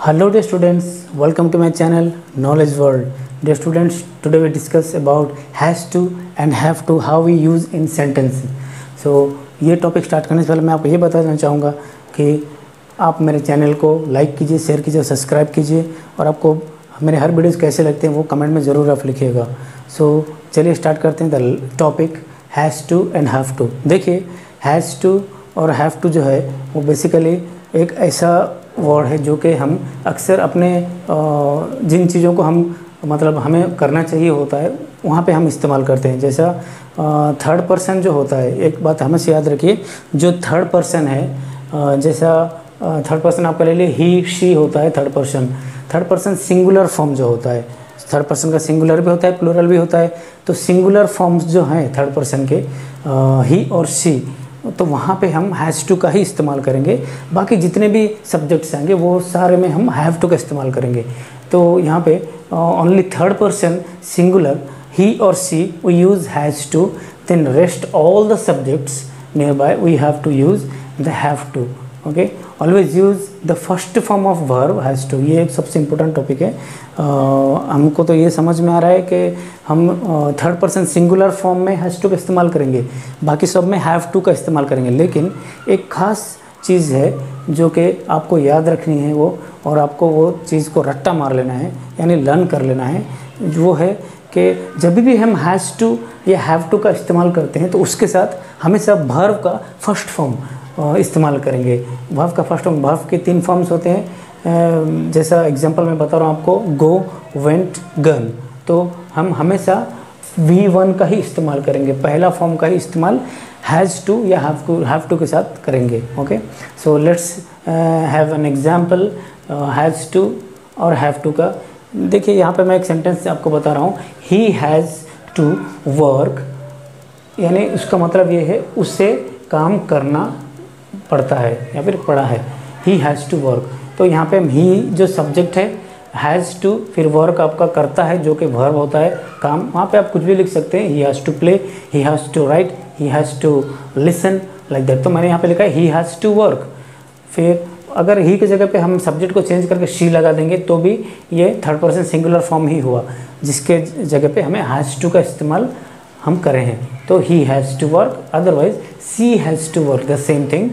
Hello dear students, welcome to my channel Knowledge World. Dear students, today we discuss about has to and have to, how we use in sentence. So ये topic start करने से पहले मैं आपको ये बताना चाहूँगा कि आप मेरे चैनल को लाइक कीजिए, शेयर कीजिए, सब्सक्राइब कीजिए और आपको मेरे हर वीडियोज़ कैसे लगते हैं वो कमेंट में ज़रूर आप लिखिएगा। सो चलिए स्टार्ट करते हैं the topic has to and have to. देखिए हैज़ टू और हैव टू जो है वो बेसिकली एक ऐसा वर्ड है जो कि हम अक्सर अपने जिन चीज़ों को हम मतलब हमें करना चाहिए होता है वहाँ पे हम इस्तेमाल करते हैं। जैसा थर्ड पर्सन जो होता है, एक बात हमेशा याद रखिए, जो थर्ड पर्सन है जैसा थर्ड पर्सन आपका ले लिए ही शी होता है। थर्ड पर्सन सिंगुलर फॉर्म जो होता है, थर्ड पर्सन का सिंगुलर भी होता है, प्लूरल भी होता है। तो सिंगुलर फॉर्म्स जो हैं थर्ड पर्सन के ही और शी, तो वहाँ पे हम हैज़ टू का ही इस्तेमाल करेंगे। बाकी जितने भी सब्जेक्ट्स आएंगे वो सारे में हम हैव टू का इस्तेमाल करेंगे। तो यहाँ पे only third person singular he और she we use has to, then rest all the subjects near by we have to use the have to. Okay, always use the first form of verb has to. ये एक सबसे important topic है। हमको तो ये समझ में आ रहा है कि हम थर्ड पर्सन सिंगुलर फॉर्म में हैज़ टू का इस्तेमाल करेंगे, बाकी सब में हैव टू का इस्तेमाल करेंगे। लेकिन एक ख़ास चीज़ है जो कि आपको याद रखनी है वो, और आपको वो चीज़ को रट्टा मार लेना है यानी लर्न कर लेना है। वो है कि जब भी हम हैज़ टू या हैव टू का इस्तेमाल करते हैं तो उसके साथ हमेशा वर्ब का फर्स्ट फॉर्म इस्तेमाल करेंगे। वर्ब का फर्स्ट फॉर्म, वर्ब के 3 फॉर्म्स होते हैं। जैसा एग्जांपल मैं बता रहा हूँ आपको, गो, वेंट, गन। तो हम हमेशा V1 का ही इस्तेमाल करेंगे, पहला फॉर्म का ही इस्तेमाल हैज़ टू या हैव टू के साथ करेंगे। Okay, so let's have an example has to और हैव टू का। देखिए यहाँ पे मैं एक सेंटेंस आपको बता रहा हूँ, ही हैज़ टू वर्क, यानी उसका मतलब ये है उसे काम करना पड़ता है या फिर पड़ा है। ही हैज़ टू वर्क, तो यहाँ पे ही जो सब्जेक्ट है, हैज़ टू, फिर वर्क आपका करता है जो कि वर्ब होता है काम। वहाँ पे आप कुछ भी लिख सकते हैं, he has to play, he has to write, he has to listen, like that. तो मैंने यहाँ पे लिखा है ही हैज़ टू वर्क। फिर अगर ही की जगह पे हम सब्जेक्ट को चेंज करके शी लगा देंगे तो भी ये थर्ड पर्सन सिंगुलर फॉर्म ही हुआ, जिसके जगह पे हमें हैज़ टू का इस्तेमाल हम करें हैं। तो he has to work, otherwise she has to work, the same thing,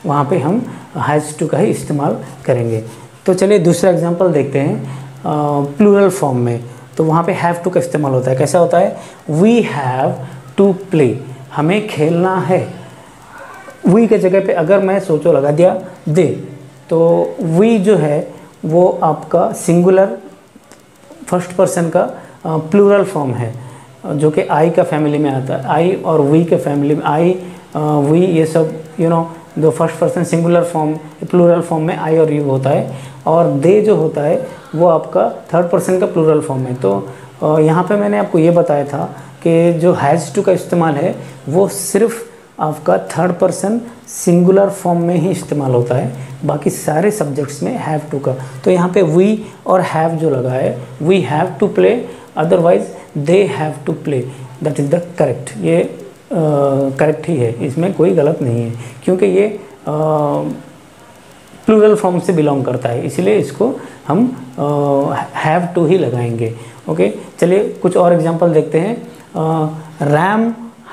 वहाँ पे हम हैज़ टू का ही इस्तेमाल करेंगे। तो चलिए दूसरा एग्जांपल देखते हैं प्लूरल फॉर्म में। तो वहाँ पे हैव टू का इस्तेमाल होता है। कैसा होता है? वी हैव टू प्ले, हमें खेलना है। वी के जगह पे अगर मैं सोचो लगा दिया दे, तो वी जो है वो आपका सिंगुलर फर्स्ट पर्सन का प्लूरल फॉर्म है जो कि आई का फैमिली में आता है। आई और वी के फैमिली में, आई वी ये सब दो first person singular form plural form में आई और यू होता है, और दे जो होता है वो आपका थर्ड पर्सन का प्लूरल फॉर्म है। तो यहाँ पे मैंने आपको ये बताया था कि जो हैज़ टू का इस्तेमाल है वो सिर्फ आपका थर्ड पर्सन सिंगुलर फॉर्म में ही इस्तेमाल होता है, बाकी सारे सब्जेक्ट्स में हैव टू का। तो यहाँ पे वी और हैव जो लगा है, we have to play, otherwise they have to play, that is the correct. ये करेक्ट ही है, इसमें कोई गलत नहीं है, क्योंकि ये प्लूरल फॉर्म से बिलोंग करता है, इसलिए इसको हम हैव टू ही लगाएंगे। ओके, चलिए कुछ और एग्जांपल देखते हैं। Ram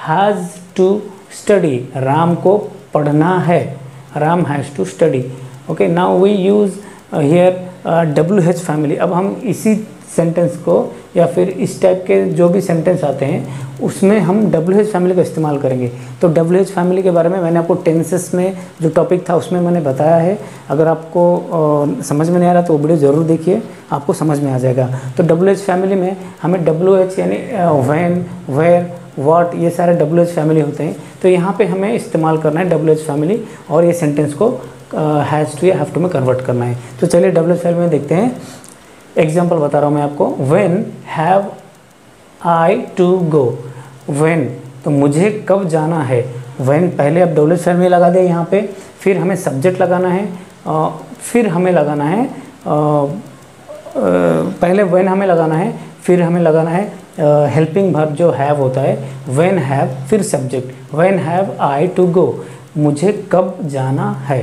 has to study, Ram को पढ़ना है, Ram has to study. Okay, now we use here WH family. अब हम इसी सेंटेंस को या फिर इस टाइप के जो भी सेंटेंस आते हैं उसमें हम WH फैमिली का इस्तेमाल करेंगे। तो WH फैमिली के बारे में मैंने आपको टेंसेस में जो टॉपिक था उसमें मैंने बताया है। अगर आपको समझ में नहीं आ रहा तो वो वीडियो ज़रूर देखिए, आपको समझ में आ जाएगा। तो WH फैमिली में हमें WH यानी व्हेन, वेयर, व्हाट, ये सारे WH फैमिली होते हैं। तो यहाँ पे हमें इस्तेमाल करना है WH फैमिली और ये सेंटेंस को हैज़ टू या हैव टू में कन्वर्ट करना है। तो चलिए WH फैमिली में देखते हैं। एग्जाम्पल बता रहा हूँ मैं आपको। When have I to go, when तो मुझे कब जाना है। व्हेन पहले अब WH फैमिली लगा दें यहाँ पे, फिर हमें सब्जेक्ट लगाना है, फिर हमें लगाना है पहले व्हेन हमें लगाना है, फिर हमें लगाना है हेल्पिंग वर्ब जो हैव होता है। व्हेन हैव फिर subject, when have I to go, मुझे कब जाना है।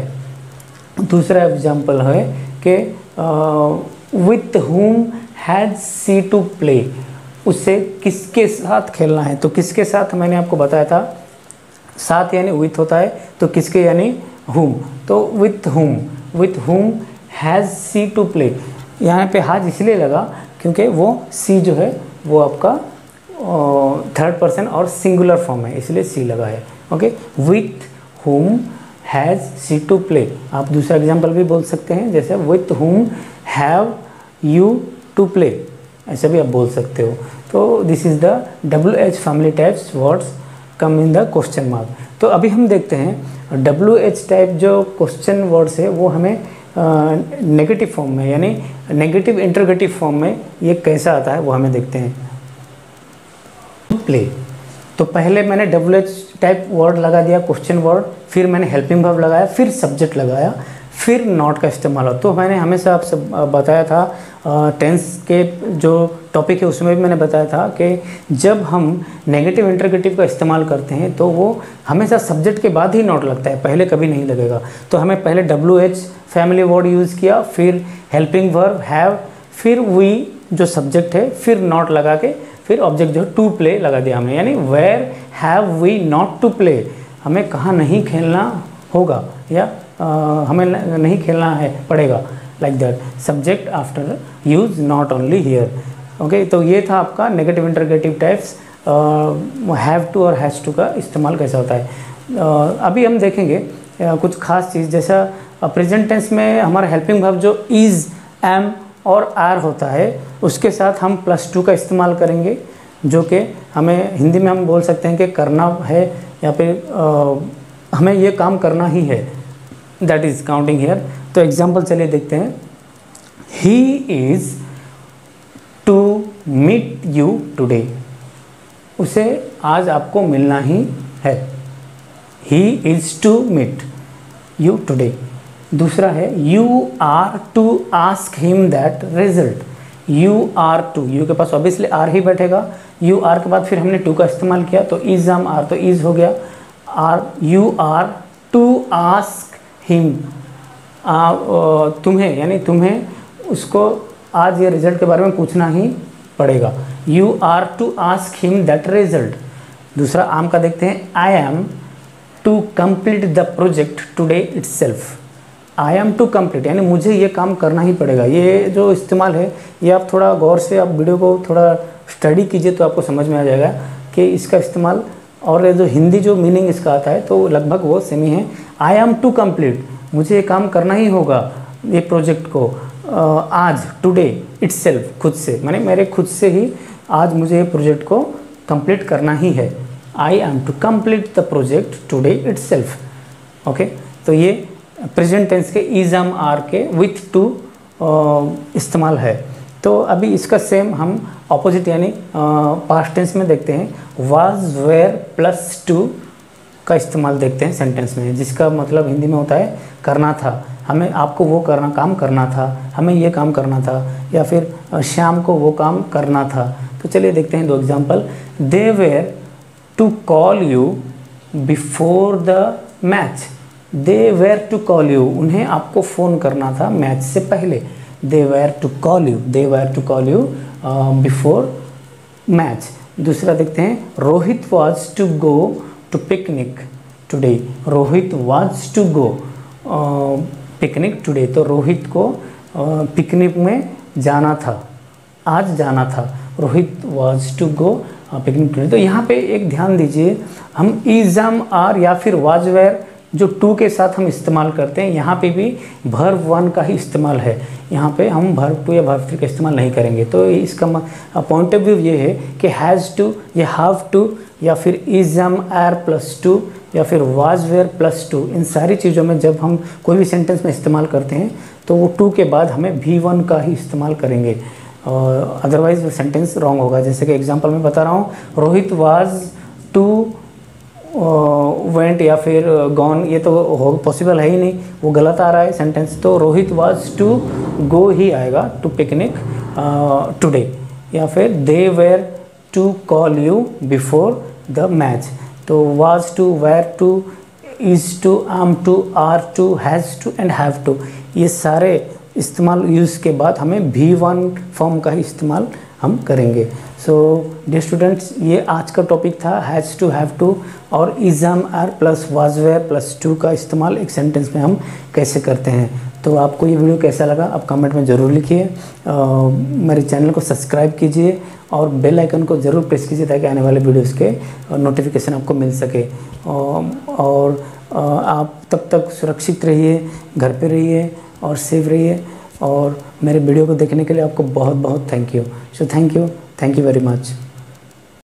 दूसरा एग्जाम्पल है कि with whom has C to play, उससे किसके साथ खेलना है। तो किसके साथ मैंने आपको बताया था, साथ यानी विथ होता है, तो किसके यानी हुम, तो with whom has she to play. यहाँ पे हैज इसलिए लगा क्योंकि वो सी जो है वो आपका थर्ड पर्सन और सिंगुलर फॉर्म है, इसलिए सी लगा है। Okay, with whom has she to play. आप दूसरा एग्जाम्पल भी बोल सकते हैं, जैसे with whom have you to play, ऐसा भी आप बोल सकते हो। तो this is the WH family types words come in the question mark. तो अभी हम देखते हैं WH टाइप जो क्वेश्चन वर्ड्स है वो हमें नेगेटिव फॉर्म में यानी नेगेटिव इंटरोगेटिव फॉर्म में ये कैसा आता है वो हमें देखते हैं। प्ले, तो पहले मैंने WH टाइप वर्ड लगा दिया क्वेश्चन वर्ड, फिर मैंने हेल्पिंग वर्ब लगाया, फिर सब्जेक्ट लगाया, फिर नॉट का इस्तेमाल हो। तो मैंने हमेशा आपसे बताया था टेंस के जो टॉपिक है उसमें भी मैंने बताया था कि जब हम नेगेटिव इंटरोगेटिव का इस्तेमाल करते हैं तो वो हमेशा सब्जेक्ट के बाद ही नॉट लगता है, पहले कभी नहीं लगेगा। तो हमें पहले WH फैमिली वर्ड यूज़ किया, फिर हेल्पिंग वर्ब हैव, फिर वी जो सब्जेक्ट है, फिर नॉट लगा के फिर ऑब्जेक्ट जो टू प्ले लगा दिया हमने, यानी where have we not to play, हमें कहाँ नहीं खेलना होगा या हमें नहीं खेलना है पड़ेगा, like that. Subject after use not only here. Okay, तो ये था आपका negative interrogative types have to और हैज़ टू का इस्तेमाल कैसा होता है। अभी हम देखेंगे कुछ खास चीज़, जैसा प्रेजेंट टेंस में हमारा हेल्पिंग वर्ब जो इज़, एम और आर होता है उसके साथ हम +2 का इस्तेमाल करेंगे, जो कि हमें हिंदी में हम बोल सकते हैं कि करना है या फिर हमें ये काम करना ही है, दैट इज़ काउंटिंग हेयर। तो एग्जाम्पल चलिए देखते हैं। He is to meet you today, उसे आज आपको मिलना ही है। He is to meet you today. दूसरा है you are to ask him that result. You are to, you के पास ऑब्वियसली आर ही बैठेगा, यू आर के बाद फिर हमने टू का इस्तेमाल किया तो इज हम आर, तो इज हो गया are. You are to ask him, तुम्हें यानी तुम्हें उसको आज ये रिजल्ट के बारे में पूछना ही पड़ेगा। You are to ask him that result. दूसरा आम का देखते हैं। I am to complete the project today itself. I am to complete यानी मुझे ये काम करना ही पड़ेगा। ये जो इस्तेमाल है ये आप थोड़ा गौर से आप वीडियो को थोड़ा स्टडी कीजिए तो आपको समझ में आ जाएगा कि इसका इस्तेमाल और जो हिंदी जो मीनिंग इसका आता है तो लगभग वो सेम ही है। आई एम टू कंप्लीट, मुझे ये काम करना ही होगा ये प्रोजेक्ट को आज, टुडे इटसेल्फ, खुद से, माने मेरे खुद से ही आज मुझे ये प्रोजेक्ट को कंप्लीट करना ही है। I am to complete the project today itself. Okay, तो ये प्रेजेंट टेंस के इज एम आर के विथ टू इस्तेमाल है। तो अभी इसका सेम हम ऑपोजिट यानी पास्ट टेंस में देखते हैं। वाज वेयर प्लस टू का इस्तेमाल देखते हैं सेंटेंस में, जिसका मतलब हिंदी में होता है करना था। हमें आपको वो करना काम करना था, हमें ये काम करना था, या फिर शाम को वो काम करना था। तो चलिए देखते हैं दो example. They were to call you before the match. They were to call you, उन्हें आपको फ़ोन करना था मैच से पहले। They were to call you, they were to call you before match. दूसरा देखते हैं। Rohit was to go to picnic today. Rohit was to go picnic today, तो रोहित को पिकनिक में जाना था, आज जाना था। Rohit was to go picnic today. तो यहाँ पे एक ध्यान दीजिए, हम इज एम आर या फिर वाज वेयर जो टू के साथ हम इस्तेमाल करते हैं, यहाँ पे भी वर्ब वन का ही इस्तेमाल है। यहाँ पे हम वर्ब टू या वर्ब थ्री का इस्तेमाल नहीं करेंगे। तो इसका पॉइंट ऑफ व्यू ये है कि हैज़ टू या हैव टू या फिर is am are plus to या फिर वाज वेयर प्लस टू, इन सारी चीज़ों में जब हम कोई भी सेंटेंस में इस्तेमाल करते हैं तो वो टू के बाद हमें V1 का ही इस्तेमाल करेंगे, अदरवाइज वो सेंटेंस रॉन्ग होगा। जैसे कि एग्जांपल में बता रहा हूँ, रोहित वाज टू वेंट या फिर गॉन, ये तो पॉसिबल है ही नहीं, वो गलत आ रहा है सेंटेंस। तो रोहित वाज टू गो ही आएगा, टू पिकनिक टुडे। या फिर they were to call you before the match. तो was to, were to, is to, am to, are to, has to and have to, ये सारे इस्तेमाल यूज़ के बाद हमें V1 फॉर्म का ही इस्तेमाल हम करेंगे। सो डियर स्टूडेंट्स, ये आज का टॉपिक था हैज़ टू, हैव टू और is, am, are plus was, were plus to का इस्तेमाल एक सेंटेंस में हम कैसे करते हैं। तो आपको ये वीडियो कैसा लगा आप कमेंट में ज़रूर लिखिए। मेरे चैनल को सब्सक्राइब कीजिए और बेल आइकन को ज़रूर प्रेस कीजिए ताकि आने वाले वीडियोस के नोटिफिकेशन आपको मिल सके। और आप तब तक सुरक्षित रहिए, घर पे रहिए और सेफ रहिए। और मेरे वीडियो को देखने के लिए आपको बहुत बहुत thank you. So thank you very much.